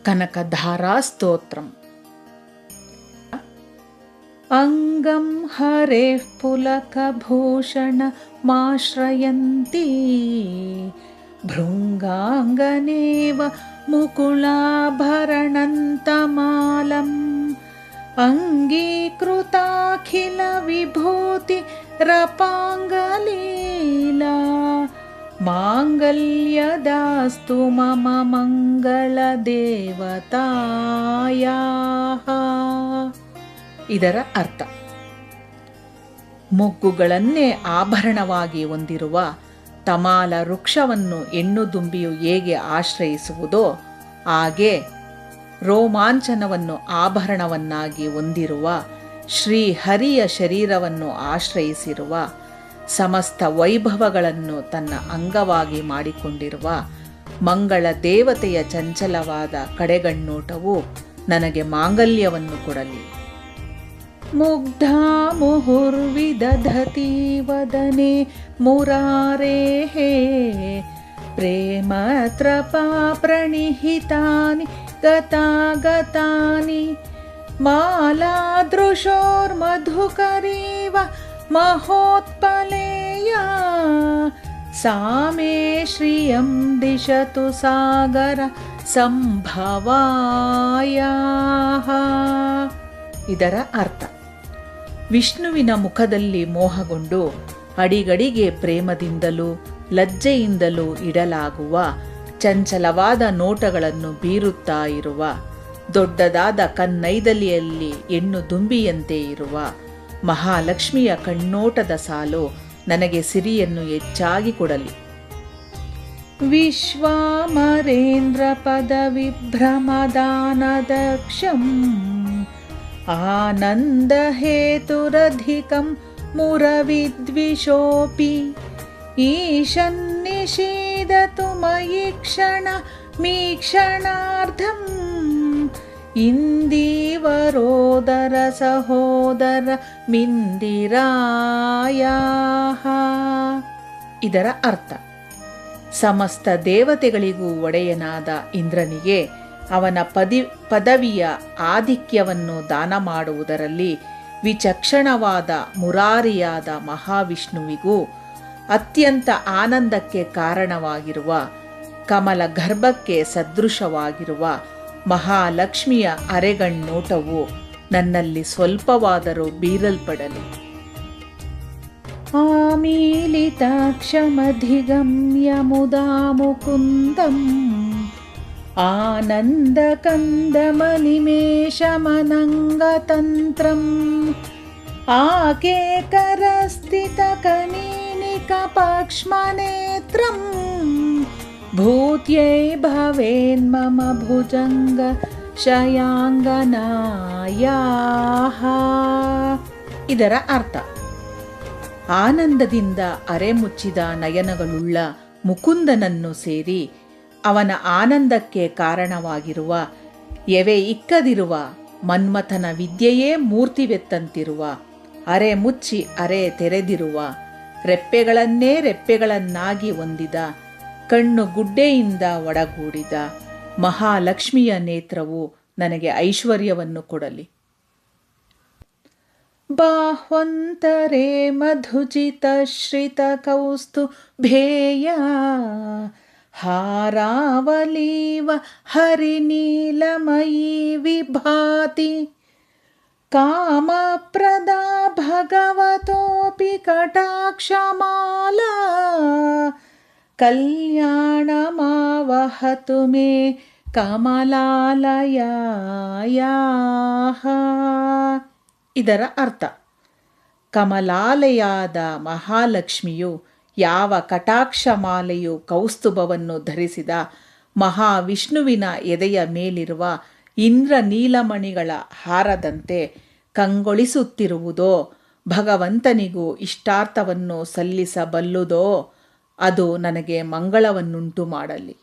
ಕನಕಧಾರಾ ಸ್ತೋತ್ರಂ. ಅಂಗಂ ಹರೇಃ ಪುಲಕಭೂಷಣಮಾಶ್ರಯಂತಿ ಭೃಂಗಾಂಗನೇವ ಮುಕುಳಾಭರಣಂತಮಾಲಂ ಅಂಗೀಕೃತಾಖಿಲ ವಿಭೂತಿ ರಪಾಂಗಲೀಲಾ ಮಾಂಗಲ್ಯದಾಸ್ತು ಮಮ ಮಂಗಳ ದೇವತಾಯಾಃ. ಇದರ ಅರ್ಥ: ಮೊಗ್ಗುಗಳನ್ನೇ ಆಭರಣವಾಗಿ ಹೊಂದಿರುವ ತಮಾಲ ವೃಕ್ಷವನ್ನು ಹೆಣ್ಣು ದುಂಬಿಯು ಹೇಗೆ ಆಶ್ರಯಿಸುವುದೋ ಹಾಗೆ ರೋಮಾಂಚನವನ್ನು ಆಭರಣವನ್ನಾಗಿ ಹೊಂದಿರುವ ಶ್ರೀಹರಿಯ ಶರೀರವನ್ನು ಆಶ್ರಯಿಸಿರುವ, ಸಮಸ್ತ ವೈಭವಗಳನ್ನು ತನ್ನ ಅಂಗವಾಗಿ ಮಾಡಿಕೊಂಡಿರುವ ಮಂಗಳ ದೇವತೆಯ ಚಂಚಲವಾದ ಕಡೆಗಣ್ಣೋಟವು ನನಗೆ ಮಾಂಗಲ್ಯವನ್ನು ಕೊಡಲಿ. ಮುಗ್ಧಾ ಮುಹುರ್ವಿದಧತಿ ವದನೆ ಮುರಾರೇಃ ಪ್ರೇಮತ್ರಪಾ ಪ್ರಣಿಹಿತಾನಿ ಗತಾಗತಾನಿ ಮಾಲಾದೃಶೋರ್ಮಧುಕರೀವ ಮಹೋತ್ಪಲೇಯ ಸಾ ಮೇ ಶ್ರಿಯಂ ದಿಶತು ಸಾಗರ ಸಂಭವಾಯಾಃ. ಇದರ ಅರ್ಥ: ವಿಷ್ಣುವಿನ ಮುಖದಲ್ಲಿ ಮೋಹಗೊಂಡು ಅಡಿಗಡಿಗೆ ಪ್ರೇಮದಿಂದಲೂ ಲಜ್ಜೆಯಿಂದಲೂ ಇಡಲಾಗುವ ಚಂಚಲವಾದ ನೋಟಗಳನ್ನು ಬೀರುತ್ತಾ ಇರುವ, ದೊಡ್ಡದಾದ ಕನ್ನೈದಲಿಯಲ್ಲಿ ಹೆಣ್ಣು ದುಂಬಿಯಂತೆ ಇರುವ ಮಹಾಲಕ್ಷ್ಮಿಯ ಕಣ್ಣೋಟದ ಸಾಲು ನನಗೆ ಸಿರಿಯನ್ನು ಹೆಚ್ಚಾಗಿ ಕೊಡಲಿ. ವಿಶ್ವಾಮರೇಂದ್ರ ಪದವಿಭ್ರಮದಾನದಕ್ಷಂ ಆನಂದ ಹೇತುರಧಿಕಂ ಮುರವಿದ್ವಿಷೋಪಿ ಈಶನ್ನಿಷೀದತು ಮಯಿ ಕ್ಷಣ ಮೀಕ್ಷಣಾರ್ಧಂ ಇಂದೀವರೋದರ ಸಹೋದರ ಮಿಂದಿರಾಯಾಃ. ಇದರ ಅರ್ಥ: ಸಮಸ್ತ ದೇವತೆಗಳಿಗೂ ಒಡೆಯನಾದ ಇಂದ್ರನಿಗೆ ಅವನ ಪದವಿಯ ಆಧಿಕ್ಯವನ್ನು ದಾನ ಮಾಡುವುದರಲ್ಲಿ ವಿಚಕ್ಷಣವಾದ ಮುರಾರಿಯಾದ ಮಹಾವಿಷ್ಣುವಿಗೂ ಅತ್ಯಂತ ಆನಂದಕ್ಕೆ ಕಾರಣವಾಗಿರುವ, ಕಮಲ ಗರ್ಭಕ್ಕೆ ಸದೃಶವಾಗಿರುವ ಮಹಾಲಕ್ಷ್ಮಿಯ ಅರೆಗಣ್ಣೋಟವು ನನ್ನಲ್ಲಿ ಸ್ವಲ್ಪವಾದರೂ ಬೀರಲ್ಪಡಲಿ. ಆಮೀಲಿತಾಕ್ಷಮಧಿಗಮ್ಯ ಮುದಾ ಮುಕುಂದಂ ಆನಂದ ಕಂದಮನಿಮೇಷಮನಂಗತಂತ್ರಂ ಆಕೇಕರಸ್ಥಿತ ಕನೀನಿಕ ಪಕ್ಷ್ಮನೇತ್ರಂ ಭೂತ್ಯೈ ಭವೇನ್ಮಮ ಭುಜಂಗ ಶಯಾಂಗನಾಯಾಃ. ಇದರ ಅರ್ಥ: ಆನಂದದಿಂದ ಅರೆಮುಚ್ಚಿದ ನಯನಗಳುಳ್ಳ ಮುಕುಂದನನ್ನು ಸೇರಿ ಅವನ ಆನಂದಕ್ಕೆ ಕಾರಣವಾಗಿರುವ, ಎವೆ ಇಕ್ಕದಿರುವ ಮನ್ಮಥನ ವಿದ್ಯೆಯೇ ಮೂರ್ತಿವೆತ್ತಂತಿರುವ, ಅರೆ ಮುಚ್ಚಿ ಅರೆ ತೆರೆದಿರುವ, ರೆಪ್ಪೆಗಳನ್ನೇ ರೆಪ್ಪೆಗಳನ್ನಾಗಿ ಹೊಂದಿದ, ಕಣ್ಣು ಗುಡ್ಡೆಯಿಂದ ಒಡಗೂಡಿದ ಮಹಾಲಕ್ಷ್ಮಿಯ ನೇತ್ರವು ನನಗೆ ಐಶ್ವರ್ಯವನ್ನು ಕೊಡಲಿ. ಬಾಹ್ವಂತರೇ ಮಧುಚಿತಶ್ರಿತ ಕೌಸ್ತುಭೇಯ ಹಾರಾವಲೀವ ಹರಿನೀಲಮಯೀ ವಿಭಾತಿ ಕಾಮಪ್ರದಾ ಭಗವತೋಪಿ ಕಟಾಕ್ಷಮಾಲಾ ಕಲ್ಯಾಣಮಾವಹತು ಮೇ ಕಮಲಾಲಯಾಯಾಃ. ಇದರ ಅರ್ಥ: ಕಮಲಾಲಯಾದ ಮಹಾಲಕ್ಷ್ಮಿಯು ಯಾವ ಕಟಾಕ್ಷಮಾಲೆಯು ಕೌಸ್ತುಭವನ್ನು ಧರಿಸಿದ ಮಹಾವಿಷ್ಣುವಿನ ಎದೆಯ ಮೇಲಿರುವ ಇಂದ್ರ ನೀಲಮಣಿಗಳ ಹಾರದಂತೆ ಕಂಗೊಳಿಸುತ್ತಿರುವುದೋ, ಭಗವಂತನಿಗೂ ಇಷ್ಟಾರ್ಥವನ್ನು ಸಲ್ಲಿಸಬಲ್ಲುದೋ ಅದು ನನಗೆ ಮಂಗಳವನ್ನುಂಟು ಮಾಡಲಿ.